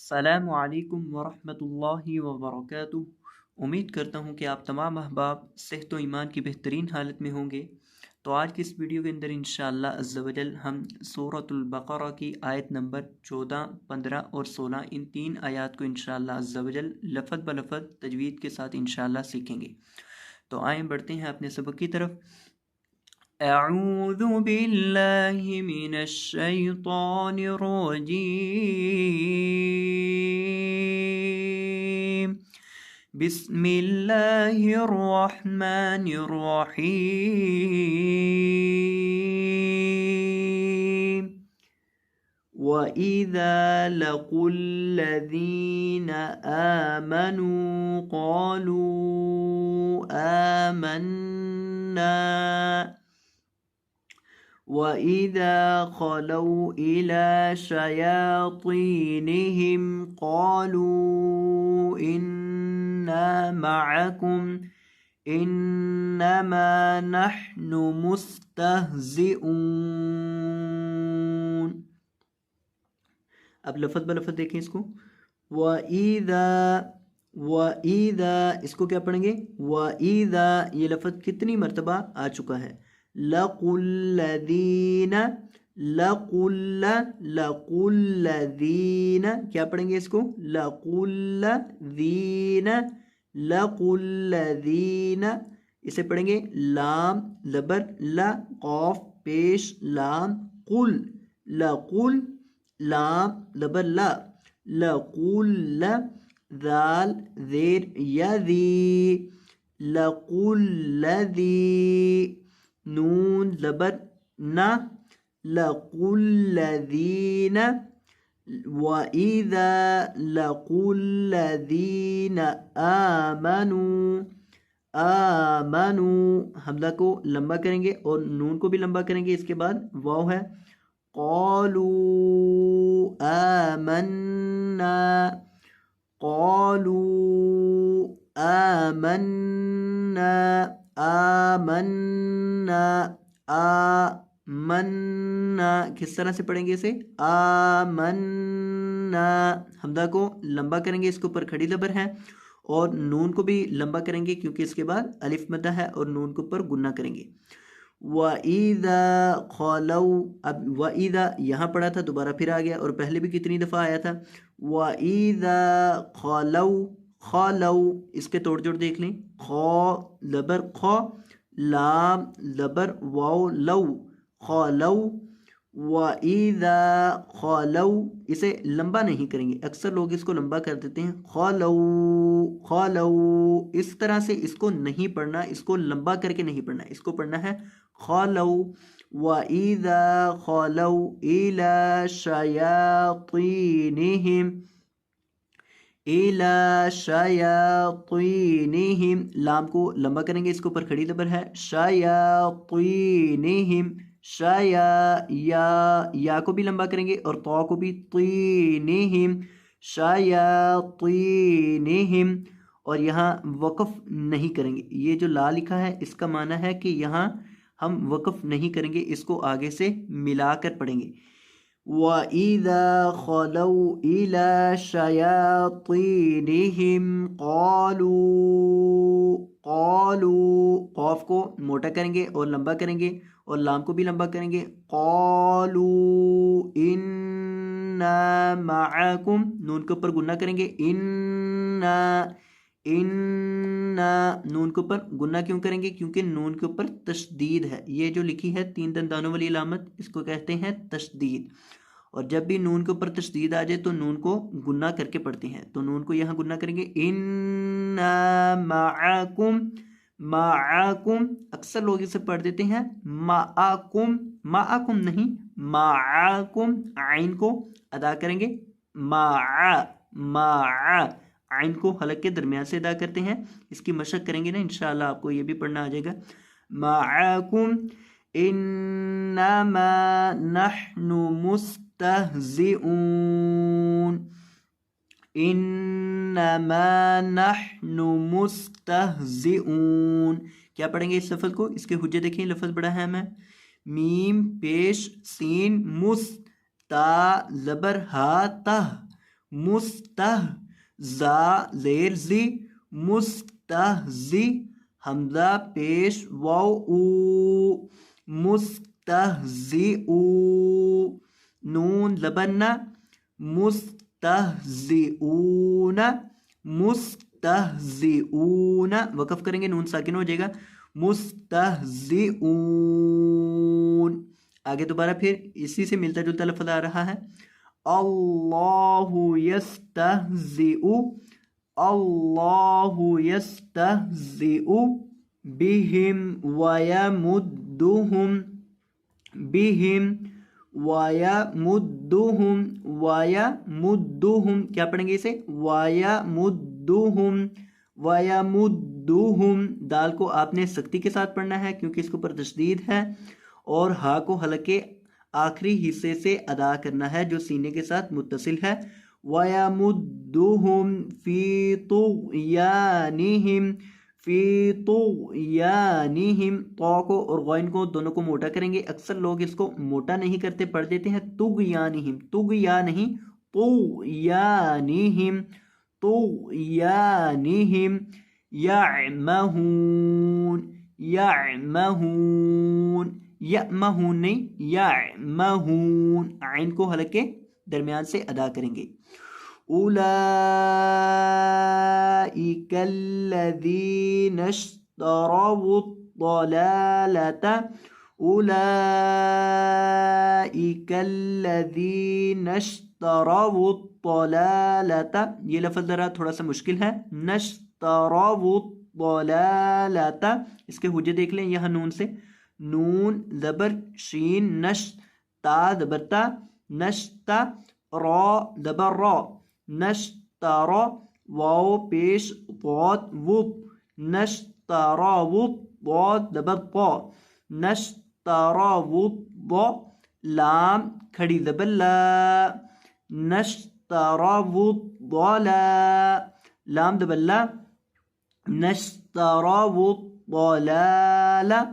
السلام علیکم ورحمۃ اللہ وبرکاتہ۔ امید کرتا ہوں کہ آپ تمام احباب صحت و ایمان کی بہترین حالت میں ہوں گے۔ تو آج کی اس ویڈیو کے اندر انشاءاللہ عز و جل ہم سورۃ البقرہ کی آیت نمبر 14، 15 اور 16 ان تین آیات کو انشاءاللہ عز و جل لفظ بلفظ تجوید کے ساتھ انشاءاللہ سیکھیں گے۔ تو آئیں بڑھتے ہیں اپنے سبق کی طرف۔ اعوذ باللہ من الشیطان الرجیم، بسم اللہ الرحمن الرحیم۔ وَإِذَا لَقُوا الَّذِينَ آمَنُوا قَالُوا آمَنَّا وَإِذَا خَلَوْا إِلَى شَيَاطِينِهِمْ قَالُوا إِنَّا مَعَكُمْ إِنَّمَا نَحْنُ مُسْتَهْزِئُونَ۔ اب لفظ بلفظ دیکھیں اس کو۔ وَإِذَا اس کو کیا پڑھیں گے؟ وَإِذَا یہ لفظ کتنی مرتبہ آ چکا ہے؟ لَقُوا الَّذِينَ، لَقُوا الَّذِينَ کیا پڑھیں گے اس کو؟ لَقُوا الَّذِينَ، لَقُوا الَّذِينَ اسے پڑھیں گے لام زبر لا، قاف پیش لام، قل، لَقُل لام زبر لا، لَقُل ذال زیر یذی، لَقُل لذی نون زبر نہ، لَقُل لذین، وَإِذَا لَقُوا الَّذِينَ آمَنُوا، آمنوا حمزہ کو لمبا کریں گے اور نون کو بھی لمبا کریں گے، اس کے بعد واو ہے، قالوا آمنا، قالوا آمنا، آمنا، آمنا کس طرح سے پڑھیں گے اسے؟ آمنا حمزہ کو لمبا کریں گے، اس کے اوپر کھڑی زبر ہے، اور نون کو بھی لمبا کریں گے کیونکہ اس کے بعد الف مدہ ہے، اور نون کے اوپر گنہ کریں گے۔ وَإِذَا خَلَوْا، اب وَإِذَا یہاں پڑھا تھا دوبارہ پھر آ گیا، اور پہلے بھی کتنی دفعہ آیا تھا؟ وَإِذَا خَلَوْا، خَلَوْا اس کے توڑ جوڑ دیکھ لیں، خا زبر خا، لام زبر واو لو، خَلَوْا، وَإِذَا خَلَوْا اسے لمبا نہیں کریں گے، اکثر لوگ اس کو لمبا کر دیتے ہیں، خَلَوْا، خَلَوْا اس طرح سے اس کو نہیں پڑھنا، اس کو لمبا کر کے نہیں پڑھنا، اس کو پڑھنا ہے خَلَوْا، وَإِذَا خَلَوْا إِلَى شَيَاطِينِهِمْ، إِلَى شَيَاطِينِهِمْ لام کو لمبا کریں گے، اس کے اوپر کھڑی زبر ہے، شَيَاطِينِهِمْ، یا کو بھی لمبا کریں گے اور طا کو بھی، طینہم، شیاطینہم، اور یہاں وقف نہیں کریں گے، یہ جو لا لکھا ہے اس کا معنی ہے کہ یہاں ہم وقف نہیں کریں گے، اس کو آگے سے ملا کر پڑھیں گے۔ وَإِذَا خَلَوْا إِلَى شَيَاطِينِهِمْ قَالُوا قاف کو موٹا کریں گے اور لمبا کریں گے، اور لام کو بھی لمبا کریں گے، قَالُوا إِنَّا مَعَكُمْ نون کے اوپر گنہ کریں گے، اِنَّا نون کے اوپر گنہ کیوں کریں گے؟ کیونکہ نون کے اوپر تشدید ہے، یہ جو لکھی ہے تین دندانوں والی علامت اس کو کہتے ہیں تشدید، اور جب بھی نون کے اوپر تشدید آ جائے تو نون کو گنہ کر کے پڑھتے ہیں، تو نون کو یہاں گنہ کریں گے، اِنَّا مَعَكُمْ، معاکم اکثر لوگ اسے پڑھ دیتے ہیں معاکم، معاکم نہیں، معاکم عین کو ادا کریں گے، عین کو حلق کے درمیان سے ادا کرتے ہیں، اس کی مشق کریں گے نا انشاءاللہ آپ کو یہ بھی پڑھنا آ جائے گا، معاکم انما نحن مستہزئون، انما نحن مستہزئون کیا پڑھیں گے اس لفظ کو؟ اس کے حجے دیکھیں، لفظ بڑا اہم ہے، میم پیش سین مس تا زبر ہا تہ زا زیر زی مستہزی حمزہ پیش واو او مستہزئو نون زبرنا مستہزئون مستہزئون وقف کریں گے نون ساکن ہو جائے گا مستہزئون آگے دوبارہ پھر اسی سے ملتا جلتا لفظ آ رہا ہے اللہ یستہزئ بہم ویمدہم کیا پڑھیں گے اسے ویمدہم دال کو آپ نے سختی کے ساتھ پڑھنا ہے کیونکہ اس کے اوپر تشدید ہے اور ہا کو حلقے آخری حصے سے ادا کرنا ہے جو سینے کے ساتھ متصل ہے وَيَمُدُّهُمْ فِي طُغْيَانِهِمْ طا کو اور غین کو دونوں کو موٹا کریں گے اکثر لوگ اس کو موٹا نہیں کرتے پڑھ دیتے ہیں طغیانہم یعمہون نہیں یعمہون عین کو حلق کے درمیان سے ادا کریں گے اولئک الذین اشتروا الضلالۃ اولئک الذین اشتروا الضلالۃ یہ لفظ ذرا تھوڑا سا مشکل ہے نشتروا الضلالۃ اس کے حجے دیکھ لیں یہاں نون سے نون زبر شین نش تا زبر تا نشتا را زبر را نشترا واو پیش ضاد وض نشترا وض ضاد زبر طا نشترا وض لام کھڑی زبر لا نشترا وض لا لام زبر لا نشترا وض لا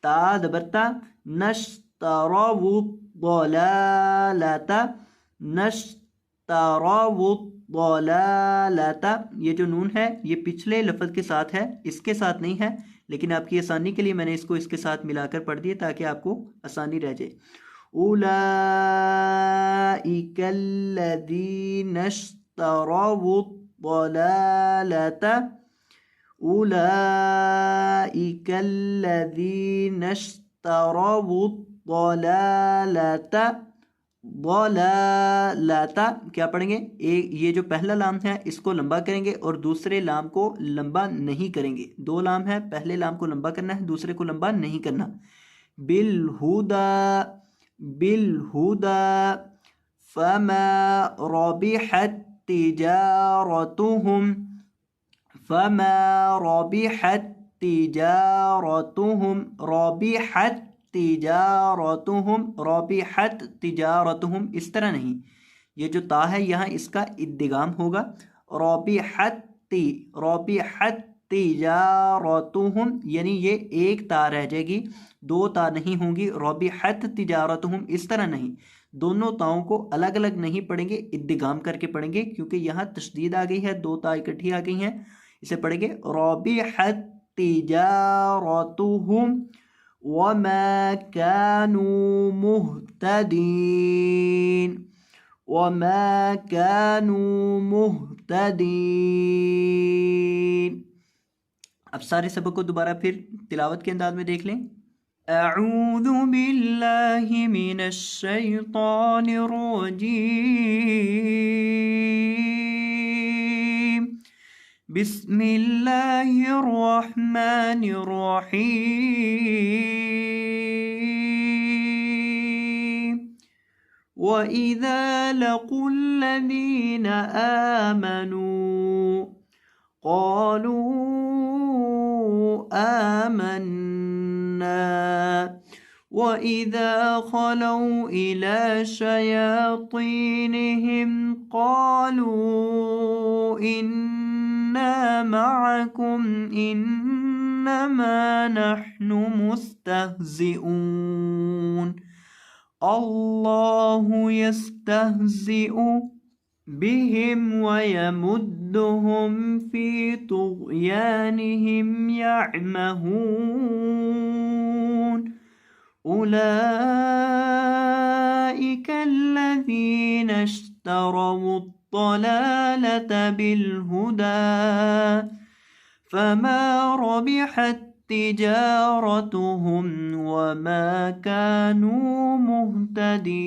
تا زبرتا نشتروا الضلالۃ نشتروا الضلالۃ یہ جو نون ہے یہ پچھلے لفظ کے ساتھ ہے اس کے ساتھ نہیں ہے لیکن آپ کی آسانی کے لیے میں نے اس کو اس کے ساتھ ملا کر پڑھ دیا تاکہ آپ کو آسانی رہ جائے اولئک الذین اشتروا الضلالۃ اولئک الذین اشتروا الضلالۃ ضلالۃ کیا پڑھیں گے یہ جو پہلا لام ہے اس کو لمبا کریں گے اور دوسرے لام کو لمبا نہیں کریں گے دو لام ہے پہلے لام کو لمبا کرنا ہے دوسرے کو لمبا نہیں کرنا بالہدا فما ربحت تجارتهم ربحت تجارتهم اس طرح نہیں یہ جو تا ہے یہاں اس کا ادغام ہوگا ربحت تجارتهم یعنی یہ ایک تا رہ جائے گی دو تا نہیں ہوں گی ربحت تجارتهم اس طرح نہیں دونوں تاؤں کو الگ الگ نہیں پڑھیں گے ادغام کر کے پڑھیں گے کیونکہ یہاں تشدید آ گئی ہے دو تا اکٹھی آ گئی ہیں اسے پڑھیں گے ربحت تجارتهم وما كانوا مهتدين اب سارے سبق کو دوبارہ پھر تلاوت کے انداز میں دیکھ لیں اعوذ باللہ من الشیطان الرجیم بسم اللہ الرحمن الرحیم وَإِذَا لَقُوا الَّذِينَ آمَنُوا قَالُوا آمَنَّا وَإِذَا خَلَوْا إِلَى شَيَاطِينِهِمْ قَالُوا إِنَّا مَعَكُمْ إِنَّمَا نَحْنُ مُسْتَهْزِئُونَ اللہ یستہزئ بهم ويمدهم في طغيانهم يعمهون أولئك الذين اشتروا الضلالة بالهدى فما ربحت تجارتهم وما كانوا مهتدين.